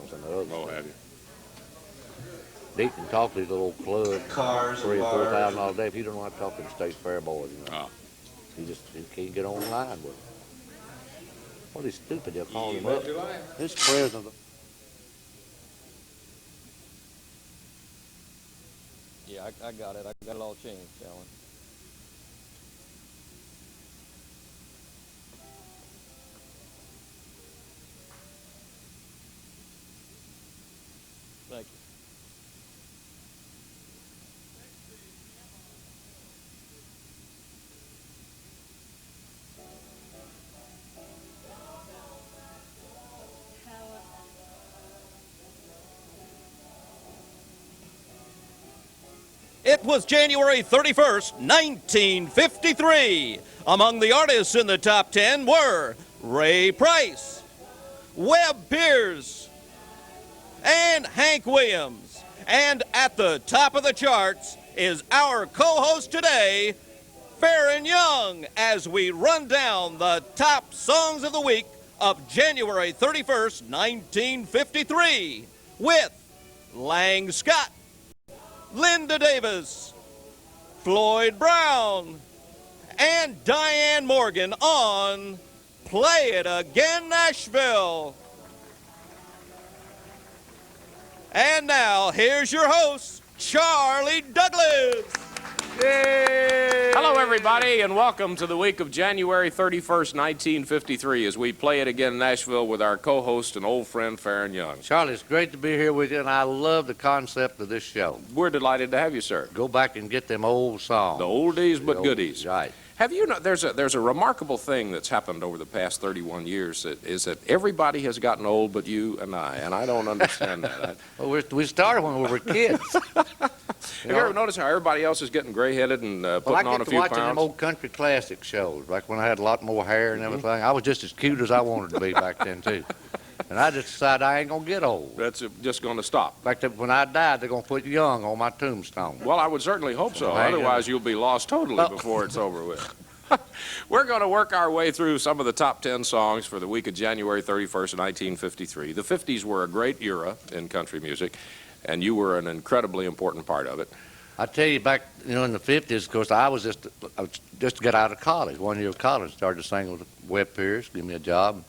songs than the others. Oh, have you? Deacon can talk to these little clubs, Cars, $3,000 or bars. $4,000 a day. If he don't know how to talk to the state fair boys, you know. Oh. He can't get online with them. What is stupid? They'll call him up. This president. Yeah, I got it. I got it all changed, Alan. Thank you. It was January 31st, 1953. Among the artists in the top 10 were Ray Price, Webb Pierce, and Hank Williams. And at the top of the charts is our co-host today, Faron Young, as we run down the top songs of the week of January 31st, 1953, with Lange Scott, Linda Davis, Floyd Brown, and Diane Morgan on Play It Again, Nashville. And now, here's your host, Charlie Douglas. Yay! Hello, everybody, and welcome to the week of January 31st, 1953, as we play it again in Nashville with our co-host and old friend, Faron Young. Charlie, it's great to be here with you, and I love the concept of this show. We're delighted to have you, sir. Go back and get them old songs. The oldies but The goodies. Right. Have you know, there's a remarkable thing that's happened over the past 31 years, is that everybody has gotten old but you and I don't understand that. Well, we started when we were kids. Have you ever noticed how everybody else is getting gray-headed and putting on a few I get to watching them pounds? old country classic shows, like when I had a lot more hair and everything. I was just as cute as I wanted to be back then, too. And I just decided I ain't going to get old. That's just going to stop. In fact, when I die, they're going to put young on my tombstone. Well, I would certainly hope so. Otherwise, you'll be lost totally before it's over with. We're going to work our way through some of the top 10 songs for the week of January 31st, 1953. The 50s were a great era in country music, and you were an incredibly important part of it. I tell you, back in the 50s, of course, I was just to get out of college. 1 year of college, started to sing with Webb Pierce, give me a job.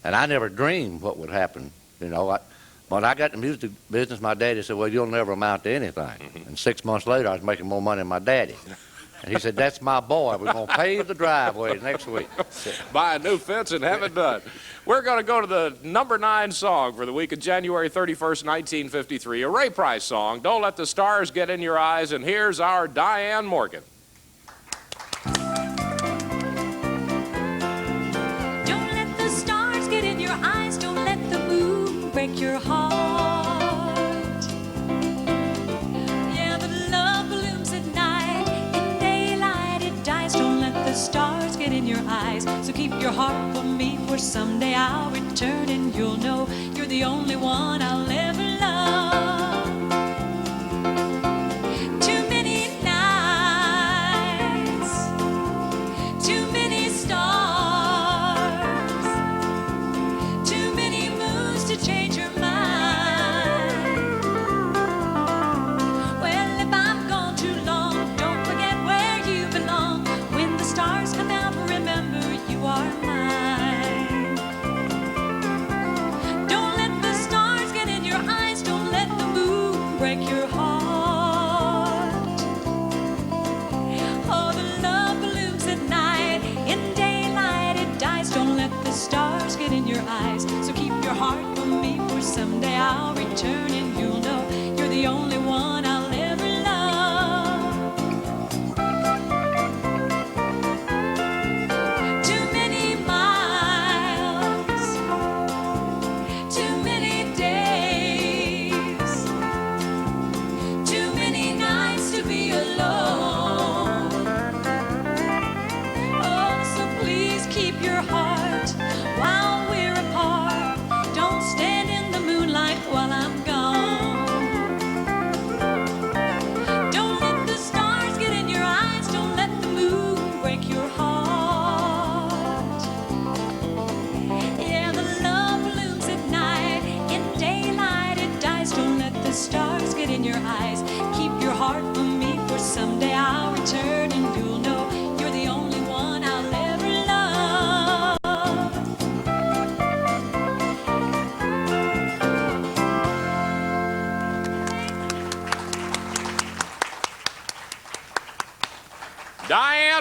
And I never dreamed what would happen. When I got in the music business, my daddy said, well, you'll never amount to anything. And 6 months later, I was making more money than my daddy. And he said, that's my boy. We're going to pave the driveway next week. Buy a new fence and have it done. We're going to go to the number 9 song for the week of January 31st, 1953, a Ray Price song, Don't Let the Stars Get in Your Eyes, and here's our Diane Morgan. Don't let the stars get in your eyes, don't let the moon break your heart. Yeah, the love blooms at night, in daylight it dies. Don't let the stars get in your eyes, so keep your heart for me, for someday I'll return and you'll know you're the only one I'll ever love. Too many nights, too many stars, too many moons to change your mind. Well, if I'm gone too long, don't forget where you belong. When the stars come out, remember you are mine. Don't let the stars get in your eyes, don't let the moon break your heart. Oh, the love blooms at night, in daylight it dies. Don't let the stars get in your eyes, so keep your heart for me, for someday I'll return and you'll know you're the only one I'll ever love. Too many miles, too many days, too many nights to be alone. Oh, so please keep your heart while we're apart. Don't stand in the moonlight while I'm gone.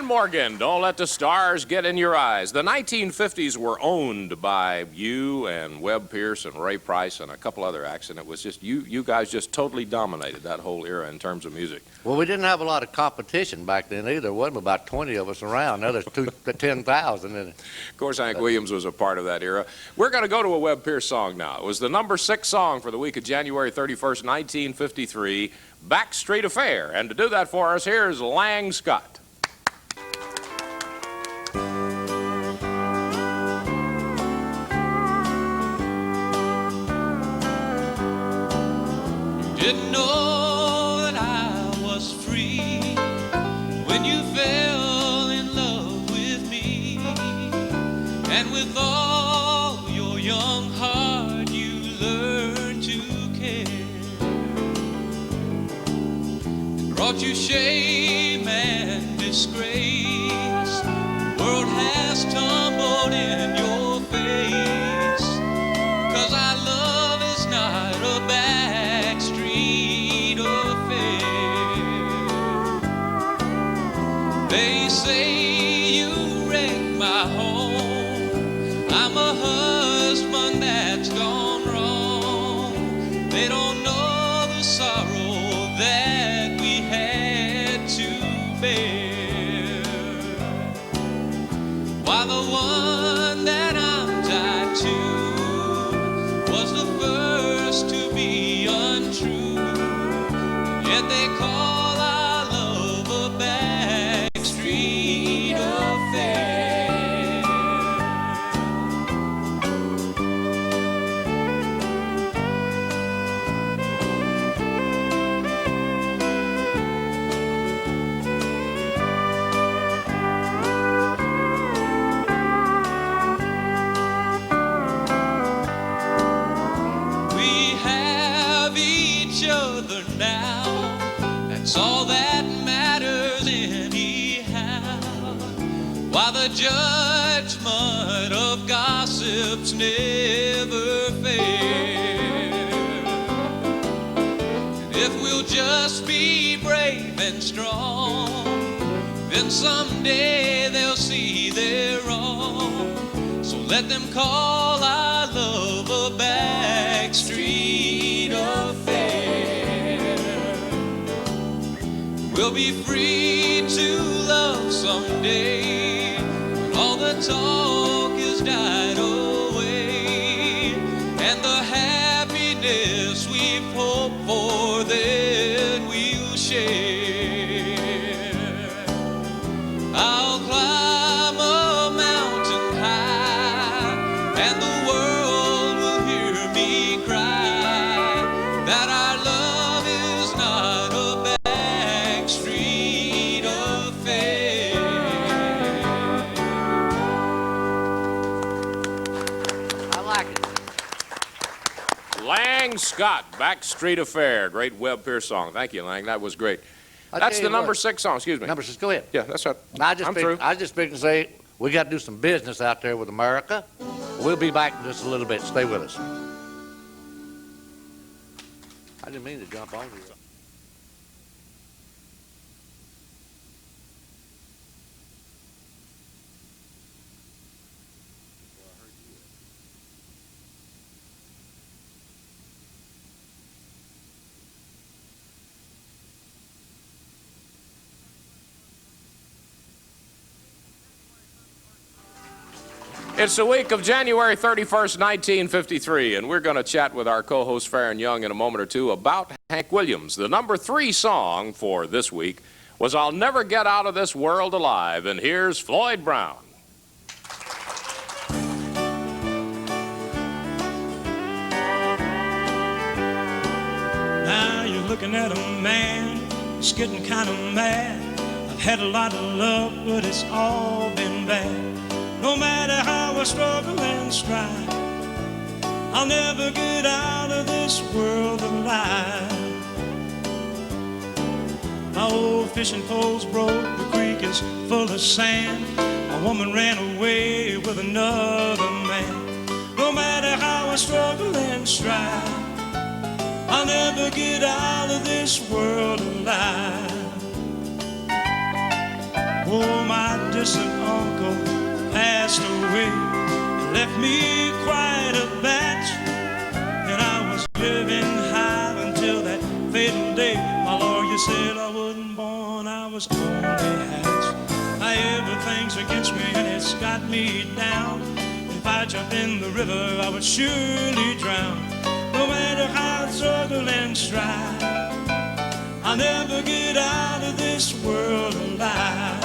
Van Morgan, Don't Let the Stars Get in Your Eyes. The 1950s were owned by you and Webb Pierce and Ray Price and a couple other acts, and it was just, you guys just totally dominated that whole era in terms of music. Well, we didn't have a lot of competition back then either. There wasn't about 20 of us around. Now there's 10,000 in it. Of course, Hank Williams was a part of that era. We're going to go to a Webb Pierce song now. It was the number 6 song for the week of January 31st, 1953, Backstreet Affair. And to do that for us, here's Lange Scott. Didn't know that I was free when you fell in love with me, and with all your young heart you learned to care. It brought you shame and disgrace. The world has tumbled in your face, 'cause our love is not a backstreet affair. They say you wrecked my home. I'm a husband that's gone wrong. They don't know the sorrow that we had to bear. Why, the one that I'm tied to was the first to be untrue, yet they call our love a backstreet affair. We have each other now, that's all that matters anyhow. Why, the judgment of gossips never fair. And if we'll just be brave and strong, then someday they'll see they're wrong. So let them call our love a backstreet affair. We'll be free to love someday, when all the talk has died away, and the happiness we've hoped for then we'll share. I'll climb a mountain high, and the world will hear me cry that our love is not a backstreet affair. I like it. Lange Scott, Backstreet Affair. Great Webb Pierce song. Thank you, Lang. That was great. I'll That's tell the you number what. 6 song. Excuse me. Number 6, go ahead. Yeah, that's right. I I'm through. just figured to say we got to do some business out there with America. We'll be back in just a little bit. Stay with us. I didn't mean to jump on you. It's the week of January 31st, 1953, and we're going to chat with our co-host Faron Young in a moment or two about Hank Williams. The number 3 song for this week was I'll Never Get Out of This World Alive, and here's Floyd Brown. Now you're looking at a man who's getting kind of mad. I've had a lot of love, but it's all been bad. No matter how I struggle and strive, I'll never get out of this world alive. My old fishing pole's broke, the creek is full of sand. My woman ran away with another man. No matter how I struggle and strive, I'll never get out of this world alive. Oh, my distant uncle passed away and left me quite a batch. And I was living high until that fatal day. My lawyer said I wasn't born, I was only hatched. Now everything's against me and it's got me down. If I jump in the river, I would surely drown. No matter how I struggle and strive, I'll never get out of this world alive.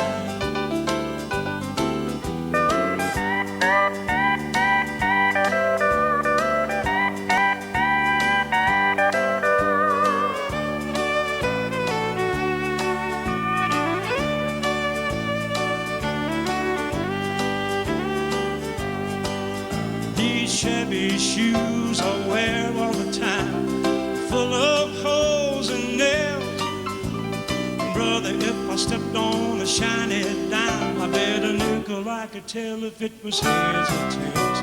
These shabby shoes I wear all the time, full of holes and nails. Brother, if I stepped on a shiny dime, I bet a nickel I could tell if it was heads or tails.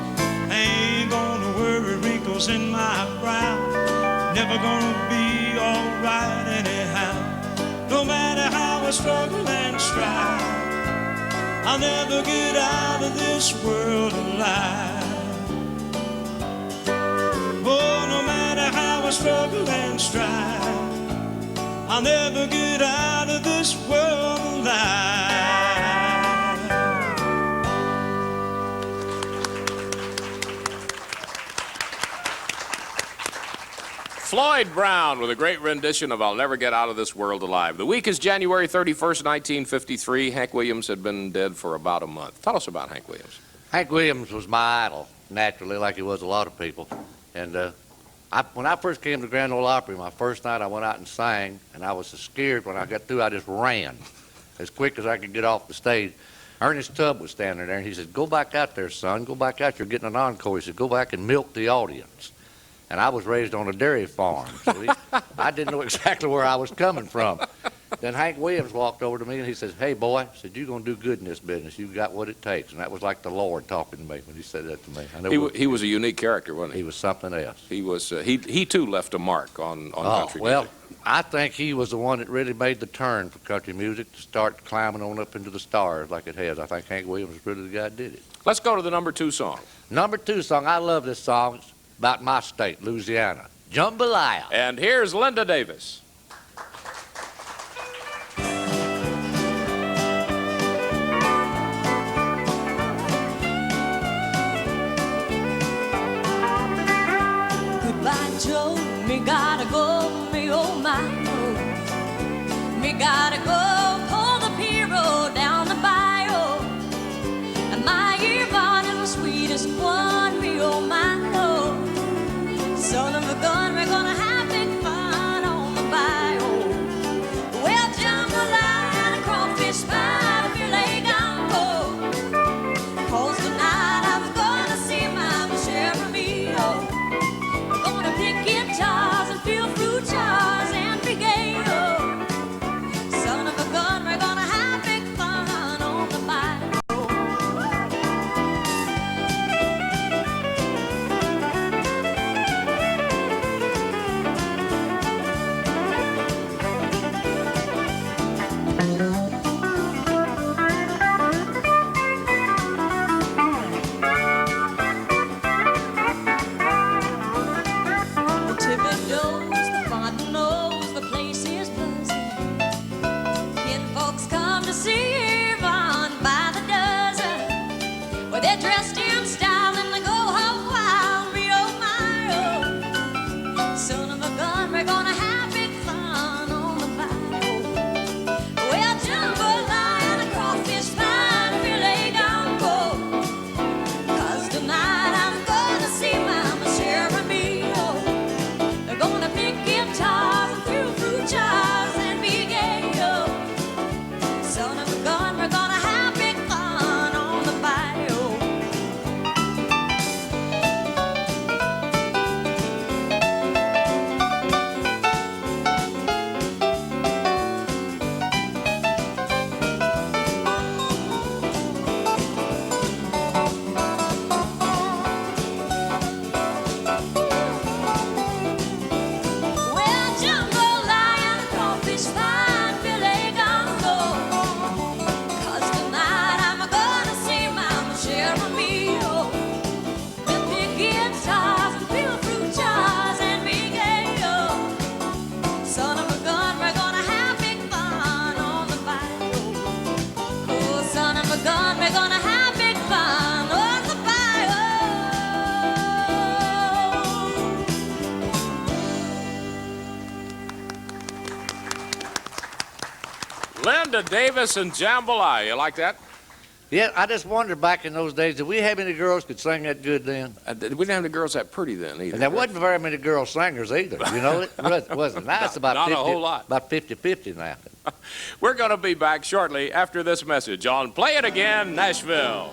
I ain't gonna worry wrinkles in my brow, never gonna be alright anyhow. No matter how I struggle and strive, I'll never get out of this world alive. Oh, no matter how I struggle and strive, I'll never get out of this world alive. Floyd Brown with a great rendition of I'll Never Get Out of This World Alive. The week is January 31st, 1953. Hank Williams had been dead for about a month. Tell us about Hank Williams. Hank Williams was my idol, naturally, like he was a lot of people. And when I first came to Grand Ole Opry, my first night I went out and sang, and I was so scared when I got through, I just ran as quick as I could get off the stage. Ernest Tubb was standing there, and he said, "Go back out there, son. Go back out. You're getting an encore." He said, "Go back and milk the audience." And I was raised on a dairy farm, so I didn't know exactly where I was coming from. Then Hank Williams walked over to me, and he says, "Hey, boy," said, "you're going to do good in this business. You've got what it takes." And that was like the Lord talking to me when he said that to me. I know He was a unique character, wasn't he? he was something else. He was. He too left a mark on country well, music. I think he was the one that really made the turn for country music to start climbing on up into the stars like it has. I think Hank Williams was really the guy that did it. Let's go to the number 2 song. Number 2 song, I love this song. It's about my state, Louisiana. Jambalaya. And here's Linda Davis. Goodbye, Joe. Me gotta go, me oh my oh. Me gotta go pull the Piro down the bayou. And my Yvonne is the sweetest one, me oh my oh. Son of a gun, we're gonna have big fun on the bayou. Well, jambalaya and crawfish pie, if you lay down low. 'Cause tonight I'm gonna see my share of me oh. Gonna pick guitars and fill fruit jars and be gay, oh. Son of a Wanda Davis and Jambalaya. You like that? Yeah, I just wondered back in those days, did we have any girls could sing that good then? We didn't have the girls that pretty then either. And there wasn't very many girl singers either, you know? It wasn't. Now it's about Not 50, a whole lot. About 50-50 now. We're going to be back shortly after this message on Play It Again, Nashville.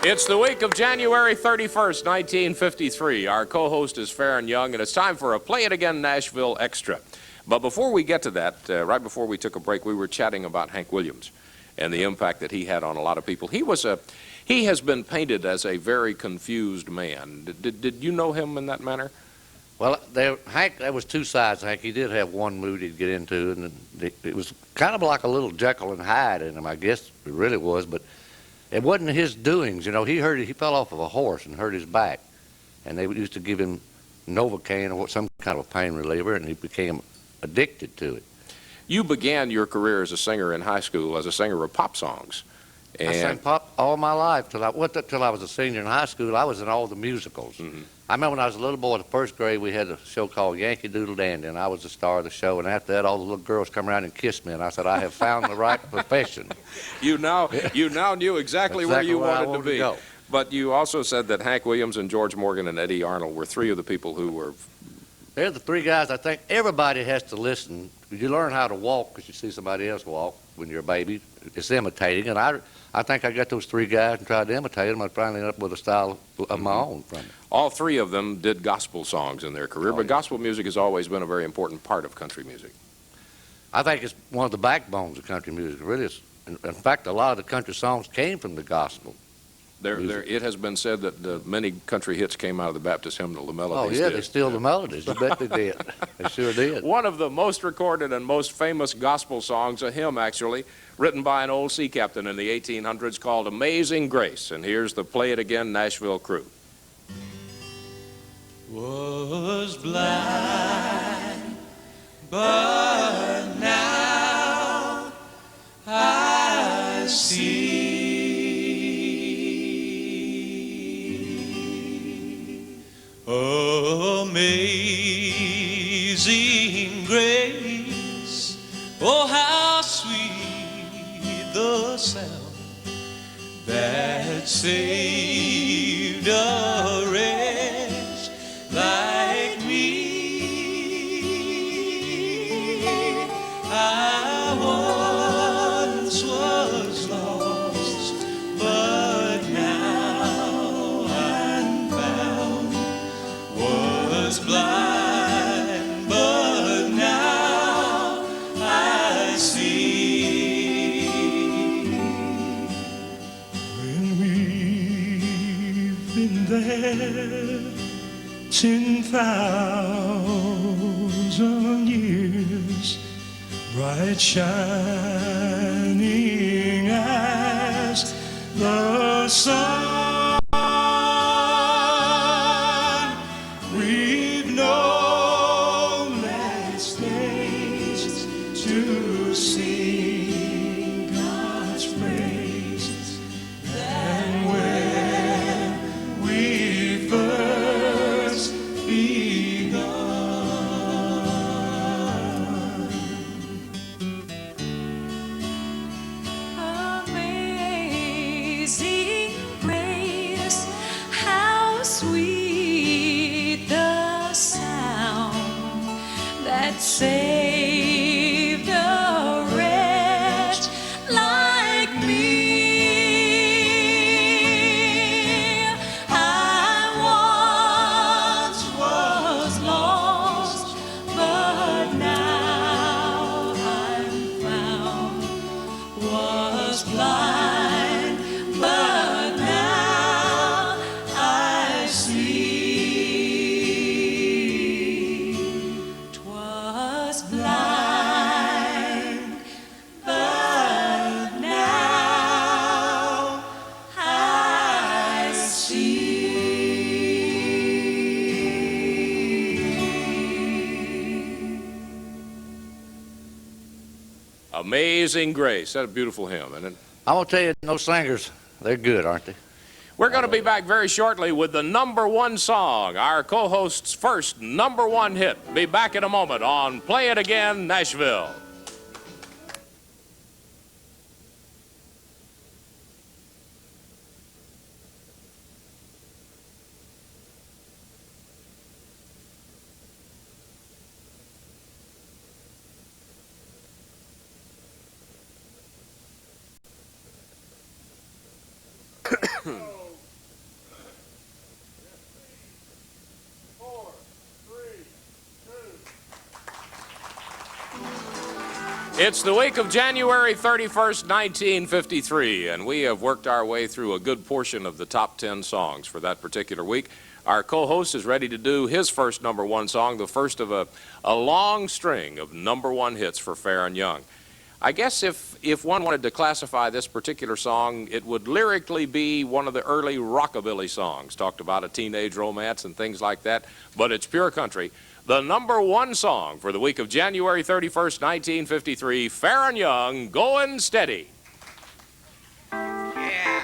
It's the week of January 31st, 1953. Our co-host is Faron Young, and it's time for a Play It Again Nashville Extra. But before we get to that, right before we took a break, we were chatting about Hank Williams and the impact that he had on a lot of people. He has been painted as a very confused man. Did you know him in that manner? Well, Hank, there was two sides to Hank. He did have one mood he'd get into, and it was kind of like a little Jekyll and Hyde in him, I guess it really was, but it wasn't his doings. You know, he fell off of a horse and hurt his back, and they used to give him Novocaine or some kind of a pain reliever, and he became addicted to it. You began your career as a singer in high school as a singer of pop songs. And I sang pop all my life till I was a senior in high school. I was in all the musicals. Mhm. I remember when I was a little boy in the first grade, we had a show called Yankee Doodle Dandy, and I was the star of the show. And after that, all the little girls come around and kissed me, and I said, I have found the right profession. You now knew exactly where you where I wanted to be. go. But you also said that Hank Williams and George Morgan and Eddie Arnold were three of the people who were. They're the three guys I think everybody has to listen. You learn how to walk because you see somebody else walk when you're a baby. It's imitating, and I think I got those three guys and tried to imitate them. I finally ended up with a style of my own from it. All three of them did gospel songs in their career, but gospel music has always been a very important part of country music. I think it's one of the backbones of country music. It really is. In fact, a lot of the country songs came from the gospel. It has been said that many country hits came out of the Baptist hymnal, the melodies. Oh, yeah, did. they steal the melodies. You bet they did. They sure did. One of the most recorded and most famous gospel songs, a hymn actually, written by an old sea captain in the 1800s called Amazing Grace. And here's the Play It Again Nashville crew. Was blind, but now I see. Amazing grace, oh how sweet the sound that saved a wretch like me. I once was lost, but now I'm found. Was blind, but now I see. When we've been there 10,000 years, bright shining as the sun. We've no less days to sing God's praise than when we first begun. Amazing grace, how sweet the sound that saved a wretch like me. I once was lost, but now I'm found. Was blind, but now I see. 'Twas Amazing Grace. That's a beautiful hymn. And I'm going to tell you, those singers, they're good, aren't they? we're going to be back very shortly with the #1 song, our co-host's first #1 hit. Be back in a moment on Play It Again, Nashville. It's the week of January 31st, 1953, and we have worked our way through a good portion of the top 10 songs for that particular week. Our co-host is ready to do his first #1 song, the first of a long string of #1 hits for Faron Young. I guess if one wanted to classify this particular song, it would lyrically be one of the early rockabilly songs, talked about a teenage romance and things like that, but it's pure country. The #1 song for the week of January 31st, 1953, Faron Young, Goin Steady. Yeah.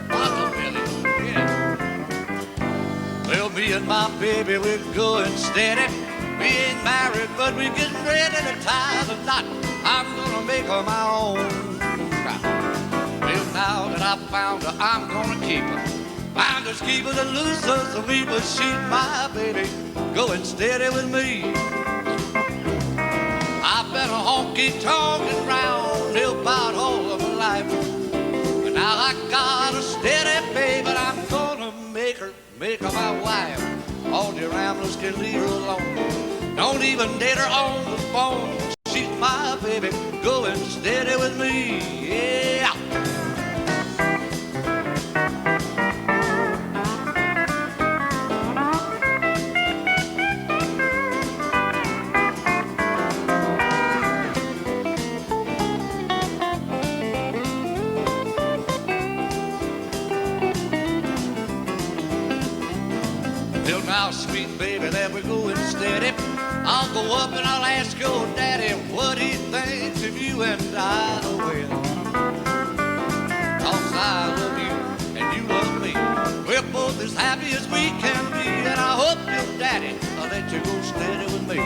Rockabilly. Yeah. Well, me and my baby, we're going steady. We ain't married, but we're getting ready to tie the knot. I'm gonna make her my own. Well, now that I found her, I'm gonna keep her. Finders, keepers, and losers, and we, but she's my baby, going steady with me. I've been a honky-tonkin' round here about all of my life, but now I got a steady baby, and I'm gonna make her my wife. All the ramblers can leave her alone. Don't even date her on the phone. She's my baby, going steady with me. Yeah. Now, sweet baby, that we're going steady. I'll go up and I'll ask your daddy what he thinks of you and I. Well, 'cause I love you and you love me. We're both as happy as we can be, and I hope your daddy will let you go steady with me.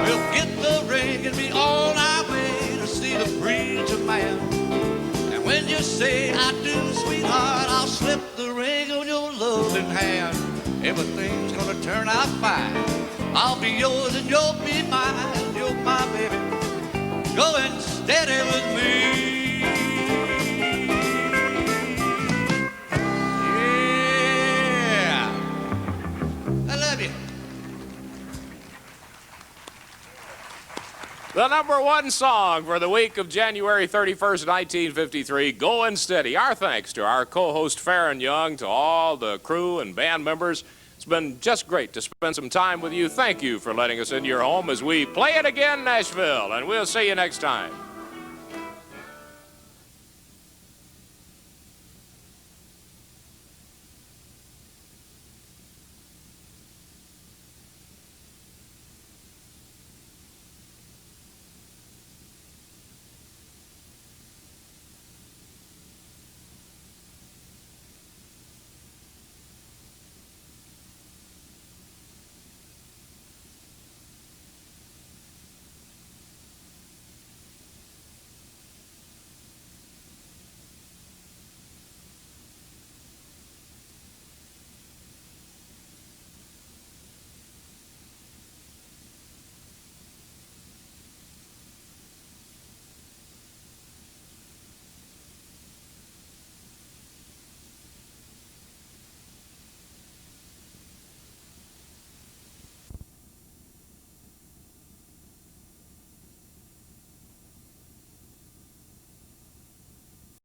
We'll get the ring and be on our way to see the preacher man. And when you say I do, sweetheart, I'll slip the ring on your loving hand. Everything's gonna turn out fine. I'll be yours and you'll be mine. You're my baby, going steady with me. Yeah, I love you. The #1 song for the week of January 31st, 1953, Goin Steady. Our thanks to our co-host Faron Young, to all the crew and band members. It's been just great to spend some time with you. Thank you for letting us into your home as we play it again, Nashville, and we'll see you next time.